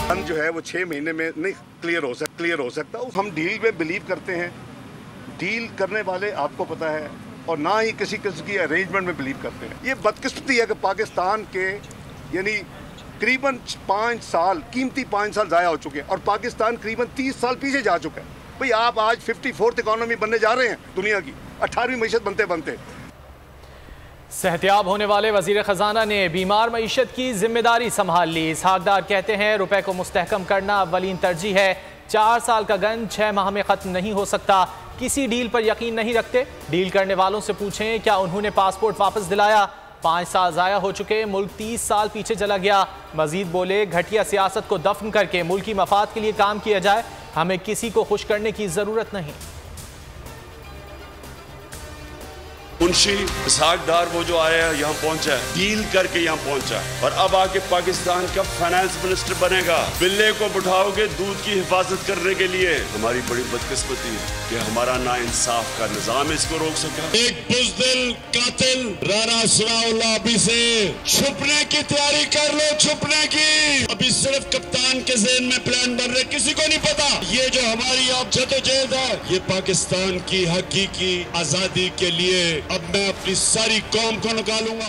जो है वो 6 महीने में नहीं क्लियर हो सकता। हम डील में बिलीव करते हैं, डील करने वाले आपको पता है, और ना ही किसी किस्म की अरेंजमेंट में बिलीव करते हैं। ये बदकिस्मती है कि पाकिस्तान के यानी करीबन 5 साल, कीमती 5 साल ज़ाया हो चुके हैं और पाकिस्तान करीबन 30 साल पीछे जा चुका है। भाई आप आज 54th इकॉनमी बनने जा रहे हैं दुनिया की, 18वीं मईशत बनते बनते। सेहतियाब होने वाले वजीर खजाना ने बीमार मईशत की जिम्मेदारी संभाल ली। इसहाक डार कहते हैं रुपए को मुस्तहकम करना अव्वलीन तरजीह है। 4 साल का गन 6 माह में खत्म नहीं हो सकता। किसी डील पर यकीन नहीं रखते। डील करने वालों से पूछें क्या उन्होंने पासपोर्ट वापस दिलाया। 5 साल ज़ाया हो चुके, मुल्क 30 साल पीछे चला गया। मजीद बोले घटिया सियासत को दफन करके मुल्की मफाद के लिए काम किया जाए। हमें किसी को खुश करने की जरूरत नहीं। मुंशी इसहाक डार वो जो आया है, यहाँ पहुंचा है, डील करके यहाँ पहुंचा है और अब आके पाकिस्तान का फाइनेंस मिनिस्टर बनेगा। बिल्ले को बिठाओगे दूध की हिफाजत करने के लिए। हमारी बड़ी बदकिस्मती है कि हमारा नाइंसाफ का निजाम इसको रोक सका। एक बुज़दिल कातिल राना सनाउल्लाह अभी से छुपने की तैयारी कर लो, छुपने की। अभी सिर्फ कप्तान के ज़हन में प्लान बन रहे, किसी को नहीं पता। ये जो हमारी अब जदोजहद है, ये पाकिस्तान की हकीकी आजादी के लिए अब मैं अपनी सारी कौम को निकालूंगा।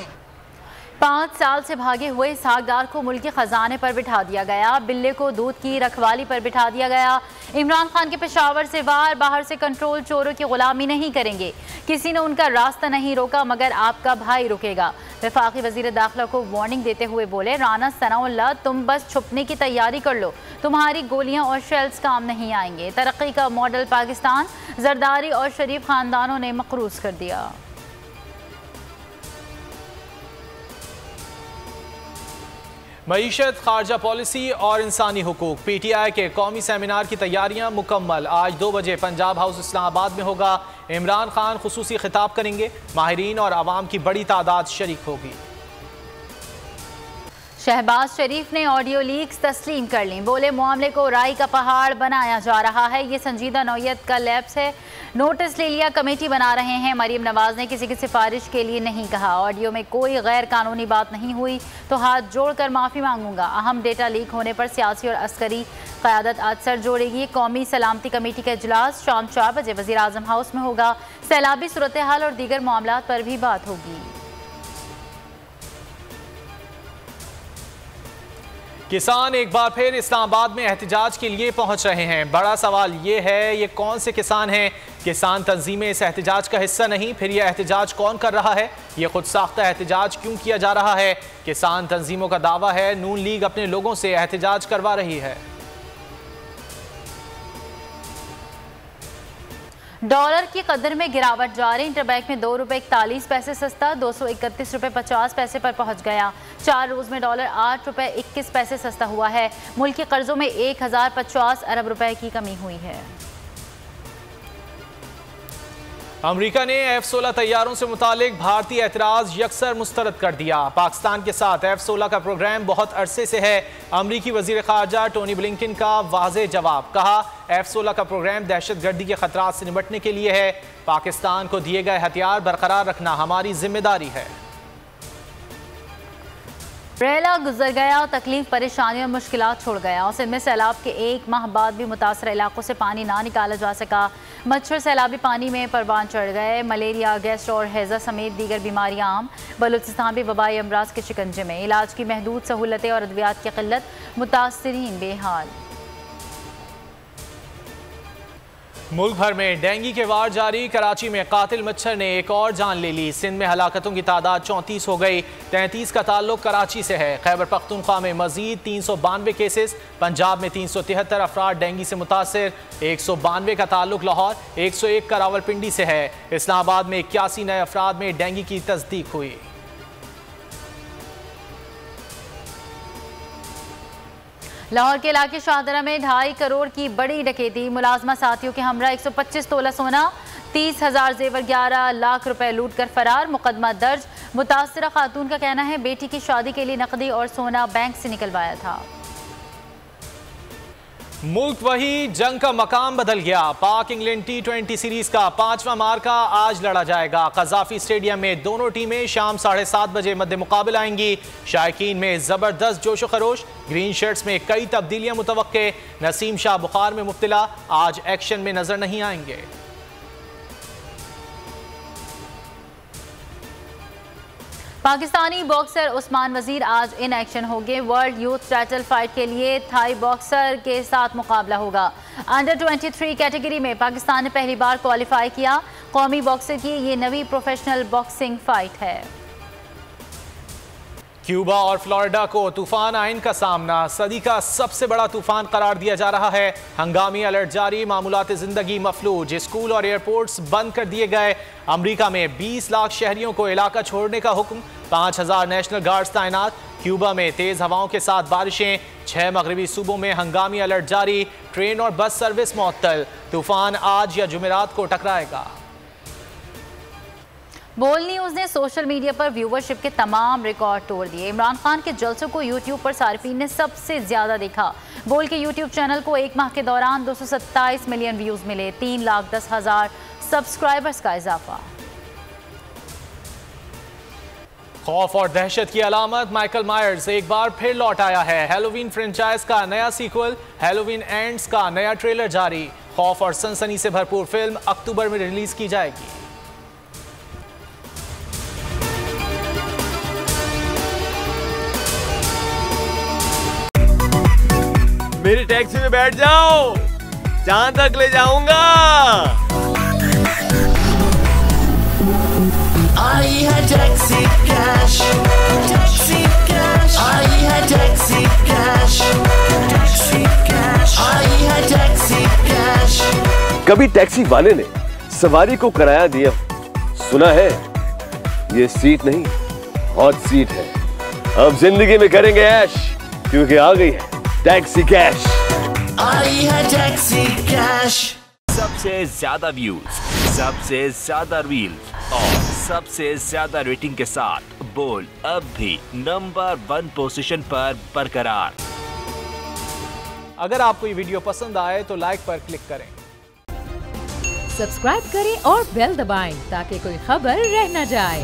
5 साल से भागे हुए इसहाक डार को मुल्क के खजाने पर बिठा दिया गया। बिल्ले को दूध की रखवाली पर बिठा दिया गया। इमरान खान के पेशावर से वार, बाहर से कंट्रोल, चोरों की गुलामी नहीं करेंगे। किसी ने उनका रास्ता नहीं रोका मगर आपका भाई रुकेगा। वफाकी वजीर दाखिला को वार्निंग देते हुए बोले राना सनाउल्लाह तुम बस छुपने की तैयारी कर लो, तुम्हारी गोलियां और शेल्स काम नहीं आएंगे। तरक्की का मॉडल पाकिस्तान जरदारी और शरीफ खानदानों ने मकरूज कर दिया। मईशत, खारजा पॉलिसी और इंसानी हुकूक। PTI के कौमी सेमिनार की तैयारियां मुकम्मल। आज 2 बजे पंजाब हाउस इस्लामाबाद में होगा। इमरान खान खुसूसी खिताब करेंगे। माहिरीन और आवाम की बड़ी तादाद शरीक होगी। शहबाज शरीफ ने ऑडियो लीक्स तस्लीम कर ली। बोले मामले को राई का पहाड़ बनाया जा रहा है, ये संजीदा नौयत का लैप्स है। नोटिस ले लिया, कमेटी बना रहे हैं। मरीम नवाज ने किसी की सिफारिश के लिए नहीं कहा। ऑडियो में कोई गैर कानूनी बात नहीं हुई तो हाथ जोड़कर माफ़ी मांगूंगा। अहम डेटा लीक होने पर सियासी और अस्करी क़यादत आज सर जोड़ेगी। कौमी सलामती कमेटी का इजलास शाम 4 बजे वज़ीर आज़म हाउस में होगा। सैलाबी सूरत हाल और दीगर मामलात पर भी बात होगी। किसान एक बार फिर इस्लामाबाद में एहतजाज के लिए पहुंच रहे हैं। बड़ा सवाल ये है, ये कौन से किसान हैं? किसान तंजीमें इस एहतजाज का हिस्सा नहीं, फिर यह एहतजाज कौन कर रहा है? ये खुद साख्ता एहतजाज क्यों किया जा रहा है? किसान तंजीमों का दावा है नून लीग अपने लोगों से एहतजाज करवा रही है। डॉलर की कदर में गिरावट जारी। इंटरबैंक में ₹2.41 सस्ता, 231 रुपये 50 पैसे पर पहुंच गया। 4 रोज में डॉलर ₹8.21 सस्ता हुआ है। मुल्की कर्जों में 1050 अरब रुपए की कमी हुई है। अमेरिका ने F-16 तैयारों से मुतालिक भारतीय एतराज़ यकसर मुस्तरद कर दिया। पाकिस्तान के साथ F-16 का प्रोग्राम बहुत अरसे से है। अमरीकी वज़ीर ख़ारजा टोनी ब्लिंकन का वाज़ेह जवाब। कहा F-16 का प्रोग्राम दहशत गर्दी के खतरात से निपटने के लिए है। पाकिस्तान को दिए गए हथियार बरकरार रखना हमारी जिम्मेदारी है। रेला गुजर गया, तकलीफ, परेशानी और मुश्किलात छोड़ गया। सिंध में सैलाब के 1 माह बाद भी मुतासर इलाकों से पानी ना निकाला जा सका। मच्छर सैलाबी पानी में परवान चढ़ गए। मलेरिया, गैस और हैज़ा समेत दीगर बीमारियां आम। बलूचिस्तान भी वबाई अमराज के शिकंजे में। इलाज की महदूद सहूलतें और अद्वियात की किल्लत, मुतासरीन बेहाल। मुल्क भर में डेंगू के वार जारी। कराची में कातिल मच्छर ने एक और जान ले ली। सिंध में हलाकतों की तादाद 34 हो गई। 33 का ताल्लुक कराची से है। खैबर पख्तूनख्वा में मजीद 392 केसेस। पंजाब में 373 अफराद डेंगू से मुतासर। 192 का ताल्लुक लाहौर, 101 का रावलपिंडी से है। इस्लामाबाद में 81 नए अफराद में डेंगू की तस्दीक हुई। लाहौर के इलाके शाहदरा में 2.5 करोड़ की बड़ी डकैती। मुलाजमा साथियों के हमरा 125 तोला सोना, 30,000 जेवर, 11 लाख रुपए लूट कर फरार। मुकदमा दर्ज। मुतासरा खातून का कहना है बेटी की शादी के लिए नकदी और सोना बैंक से निकलवाया था। मुल्क वही, जंग का मकाम बदल गया। पाक इंग्लैंड T20 सीरीज का 5वां मार्का आज लड़ा जाएगा। कज़ाफी स्टेडियम में दोनों टीमें शाम 7:30 बजे मद्दे मुकाबला आएंगी। शायकीन में जबरदस्त जोशो खरोश, ग्रीन शर्ट्स में कई तब्दीलियां मुतवक्के। नसीम शाह बुखार में मुब्तला, आज एक्शन में नजर नहीं आएंगे। पाकिस्तानी बॉक्सर उस्मान वजीर आज इन एक्शन होंगे। वर्ल्ड यूथ टाइटल फाइट के लिए थाई बॉक्सर के साथ मुकाबला होगा। अंडर 23 कैटेगरी में पाकिस्तान ने पहली बार क्वालिफाई किया। कौमी बॉक्सर की ये नवी प्रोफेशनल बॉक्सिंग फाइट है। क्यूबा और फ्लोरिडा को तूफान आइन का सामना, सदी का सबसे बड़ा तूफान करार दिया जा रहा है। हंगामी अलर्ट जारी, मामूलात जिंदगी मफलूज, स्कूल और एयरपोर्ट्स बंद कर दिए गए। अमेरिका में 20 लाख शहरियों को इलाका छोड़ने का हुक्म, 5000 नेशनल गार्ड्स तैनात। क्यूबा में तेज हवाओं के साथ बारिशें, 6 मगरबी सूबों में हंगामी अलर्ट जारी। ट्रेन और बस सर्विस मुअत्तल। तूफान आज या जुमेरात को टकराएगा। बोल न्यूज़ ने सोशल मीडिया पर व्यूवरशिप के तमाम रिकॉर्ड तोड़ दिए। इमरान खान के जलसों को यूट्यूब पर सारिफीन ने सबसे ज्यादा देखा। बोल के यूट्यूब चैनल को एक माह के दौरान 227 मिलियन व्यूज मिले, 3,10,000 सब्सक्राइबर्स का इजाफा। खौफ और दहशत की अलामत, माइकल मायर्स एक बार फिर लौट आया है। हैलोवीन फ्रेंचाइज का नया सीक्वल, हैलोवीन एंड्स का नया ट्रेलर जारी। खौफ और सनसनी से भरपूर फिल्म अक्टूबर में रिलीज की जाएगी। मेरी टैक्सी में बैठ जाओ, जहां तक ले जाऊंगा। आई है टैक्सी कैश, टैक्सी कैश, आई है टैक्सी कैश, टैक्सी कैश, आई है टैक्सी कैश। कभी टैक्सी वाले ने सवारी को किराया दिया, सुना है ये सीट नहीं हॉट सीट है। अब जिंदगी में करेंगे ऐश, क्योंकि आ गई है टैक्सी कैश। आई है टैक्सी कैश। सबसे ज्यादा व्यूज, सबसे ज्यादा रील्स और सबसे ज्यादा रेटिंग के साथ बोल अब भी नंबर 1 पोजीशन पर बरकरार। अगर आपको ये वीडियो पसंद आए तो लाइक पर क्लिक करें, सब्सक्राइब करें और बेल दबाएं ताकि कोई खबर रह न जाए।